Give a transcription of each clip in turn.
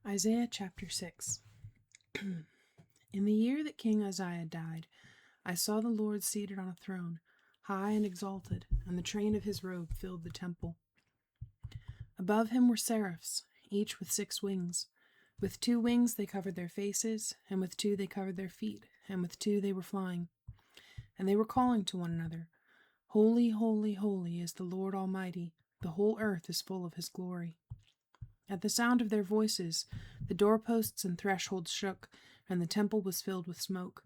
Isaiah chapter 6. In the year that King Isaiah died, I saw the Lord seated on a throne, high and exalted, and the train of his robe filled the temple. Above him were seraphs, each with 6 wings. With 2 wings they covered their faces, and with 2 they covered their feet, and with 2 they were flying. And they were calling to one another, Holy, holy, holy is the Lord Almighty. The whole earth is full of his glory. At the sound of their voices, the doorposts and thresholds shook, and the temple was filled with smoke.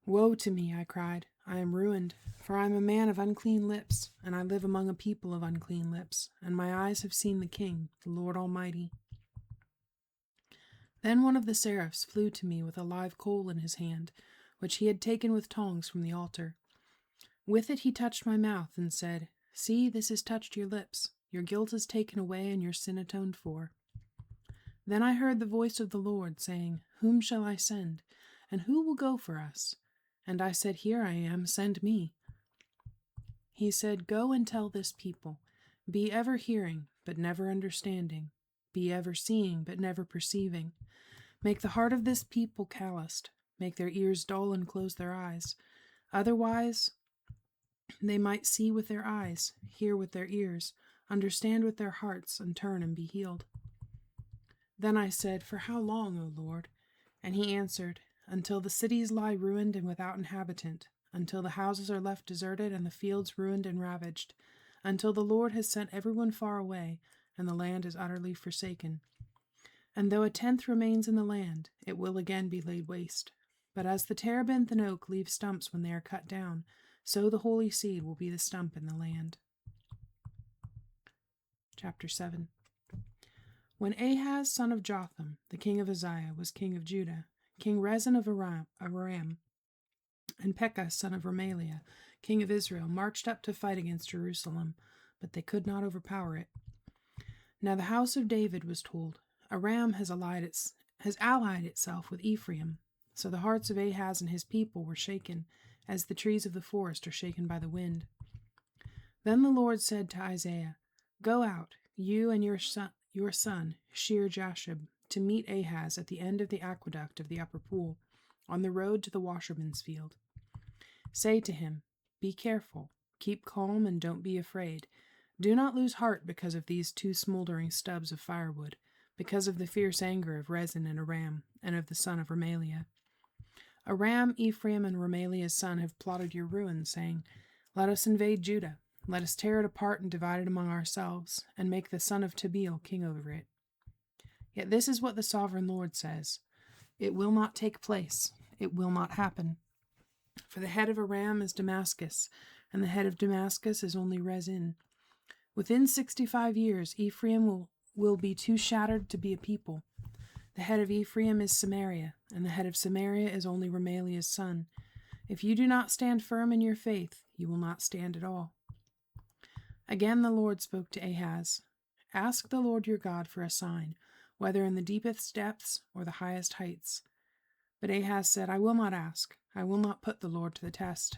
Woe to me, I cried. I am ruined, for I am a man of unclean lips, and I live among a people of unclean lips, and my eyes have seen the King, the Lord Almighty. Then one of the seraphs flew to me with a live coal in his hand, which he had taken with tongs from the altar. With it he touched my mouth and said, See, this has touched your lips. Your guilt is taken away and your sin atoned for. Then I heard the voice of the Lord saying, Whom shall I send? And who will go for us? And I said, Here I am, send me. He said, Go and tell this people, Be ever hearing, but never understanding. Be ever seeing, but never perceiving. Make the heart of this people calloused. Make their ears dull and close their eyes. Otherwise, they might see with their eyes, hear with their ears, understand with their hearts, and turn and be healed. Then I said, For how long, O Lord? And he answered, Until the cities lie ruined and without inhabitant, until the houses are left deserted and the fields ruined and ravaged, until the Lord has sent everyone far away, and the land is utterly forsaken. And though 1/10 remains in the land, it will again be laid waste. But as the terebinth and oak leave stumps when they are cut down, so the holy seed will be the stump in the land. Chapter 7. When Ahaz, son of Jotham, the king of Uzziah, was king of Judah, King Rezin of Aram, and Pekah, son of Remaliah, king of Israel, marched up to fight against Jerusalem, but they could not overpower it. Now the house of David was told, Aram has allied itself with Ephraim. So the hearts of Ahaz and his people were shaken, as the trees of the forest are shaken by the wind. Then the Lord said to Isaiah, Go out, you and your son Shear-Jashub, to meet Ahaz at the end of the aqueduct of the upper pool, on the road to the washerman's field. Say to him, Be careful, keep calm, and don't be afraid. Do not lose heart because of these 2 smoldering stubs of firewood, because of the fierce anger of Rezin and Aram, and of the son of Remaliah. Aram, Ephraim, and Remaliah's son have plotted your ruin, saying, Let us invade Judah. Let us tear it apart and divide it among ourselves, and make the son of Tabeel king over it. Yet this is what the sovereign Lord says, It will not take place, it will not happen. For the head of Aram is Damascus, and the head of Damascus is only Rezin. Within 65 years Ephraim will be too shattered to be a people. The head of Ephraim is Samaria, and the head of Samaria is only Remaliah's son. If you do not stand firm in your faith, you will not stand at all. Again the Lord spoke to Ahaz, Ask the Lord your God for a sign, whether in the deepest depths or the highest heights. But Ahaz said, I will not ask. I will not put the Lord to the test.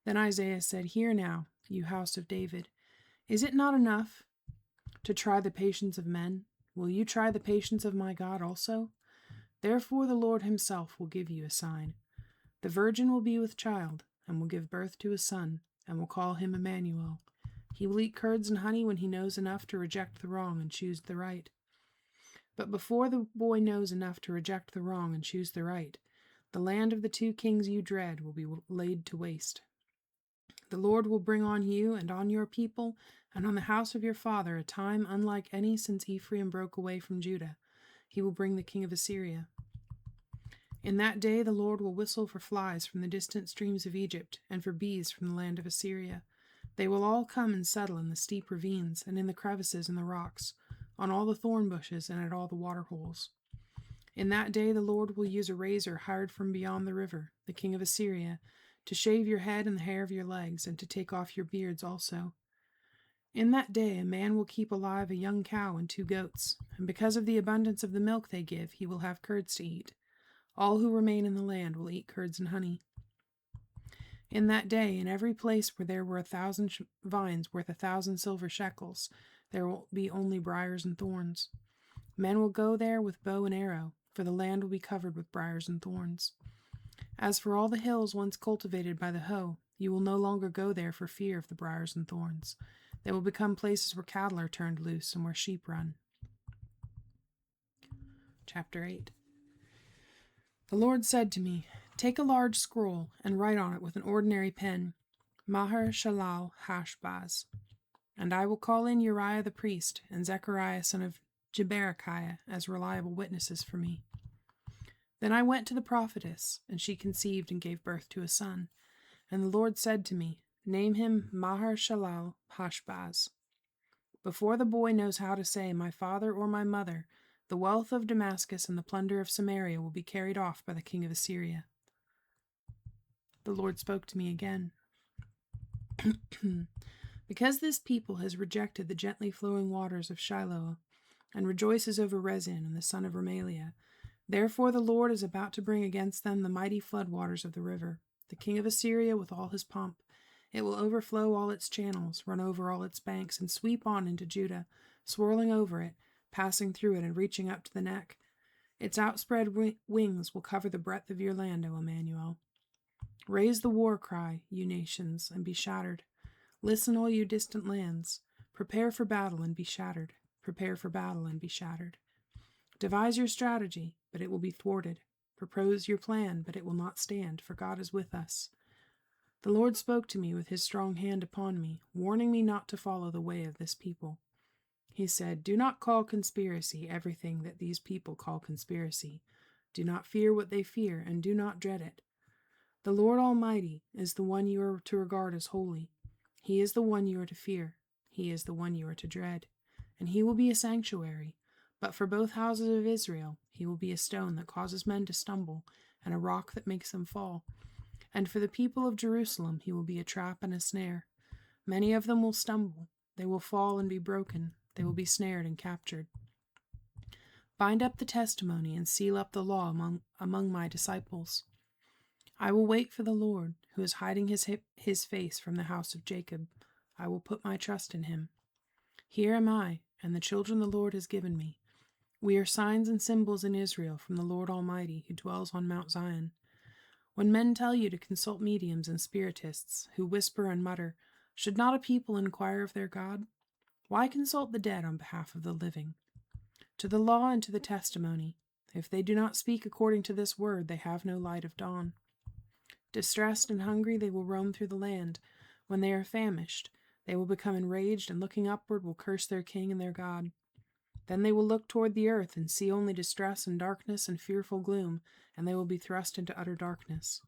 Then Isaiah said, Hear now, you house of David. Is it not enough to try the patience of men? Will you try the patience of my God also? Therefore the Lord himself will give you a sign. The virgin will be with child, and will give birth to a son, and will call him Emmanuel. He will eat curds and honey when he knows enough to reject the wrong and choose the right. But before the boy knows enough to reject the wrong and choose the right, the land of the 2 kings you dread will be laid to waste. The Lord will bring on you and on your people and on the house of your father a time unlike any since Ephraim broke away from Judah. He will bring the king of Assyria. In that day the Lord will whistle for flies from the distant streams of Egypt and for bees from the land of Assyria. They will all come and settle in the steep ravines and in the crevices in the rocks, on all the thorn bushes and at all the water holes. In that day the Lord will use a razor hired from beyond the river, the king of Assyria, to shave your head and the hair of your legs, and to take off your beards also. In that day a man will keep alive a young cow and 2 goats, and because of the abundance of the milk they give, he will have curds to eat. All who remain in the land will eat curds and honey. In that day, in every place where there were 1,000 vines worth 1,000 silver shekels, there will be only briars and thorns. Men will go there with bow and arrow, for the land will be covered with briars and thorns. As for all the hills once cultivated by the hoe, you will no longer go there for fear of the briars and thorns. They will become places where cattle are turned loose and where sheep run. Chapter 8. The Lord said to me, "Take a large scroll and write on it with an ordinary pen, Maher-shalal-hash-baz. And I will call in Uriah the priest and Zechariah son of Jeberechiah as reliable witnesses for me." Then I went to the prophetess, and she conceived and gave birth to a son. And the Lord said to me, "Name him Maher-shalal-hash-baz." Before the boy knows how to say, "My father" or "my mother," the wealth of Damascus and the plunder of Samaria will be carried off by the king of Assyria. The Lord spoke to me again. Because this people has rejected the gently flowing waters of Shiloah, and rejoices over Rezin and the son of Remaliah, therefore the Lord is about to bring against them the mighty flood waters of the river, the king of Assyria with all his pomp. It will overflow all its channels, run over all its banks, and sweep on into Judah, swirling over it, passing through it, and reaching up to the neck. Its outspread wings will cover the breadth of your land, O Emmanuel. Raise the war cry, you nations, and be shattered. Listen, all you distant lands. Prepare for battle and be shattered. Prepare for battle and be shattered. Devise your strategy, but it will be thwarted. Propose your plan, but it will not stand, for God is with us. The Lord spoke to me with his strong hand upon me, warning me not to follow the way of this people. He said, "Do not call conspiracy everything that these people call conspiracy. Do not fear what they fear, and do not dread it. The Lord Almighty is the one you are to regard as holy. He is the one you are to fear. He is the one you are to dread. And he will be a sanctuary. But for both houses of Israel, he will be a stone that causes men to stumble, and a rock that makes them fall. And for the people of Jerusalem, he will be a trap and a snare. Many of them will stumble. They will fall and be broken. They will be snared and captured. Bind up the testimony and seal up the law among my disciples. I will wait for the Lord, who is hiding his face from the house of Jacob. I will put my trust in him. Here am I, and the children the Lord has given me. We are signs and symbols in Israel from the Lord Almighty, who dwells on Mount Zion. When men tell you to consult mediums and spiritists, who whisper and mutter, should not a people inquire of their God? Why consult the dead on behalf of the living? To the law and to the testimony, if they do not speak according to this word, they have no light of dawn. Distressed and hungry, they will roam through the land. When they are famished, they will become enraged, and looking upward will curse their king and their God. Then they will look toward the earth and see only distress and darkness and fearful gloom, and they will be thrust into utter darkness.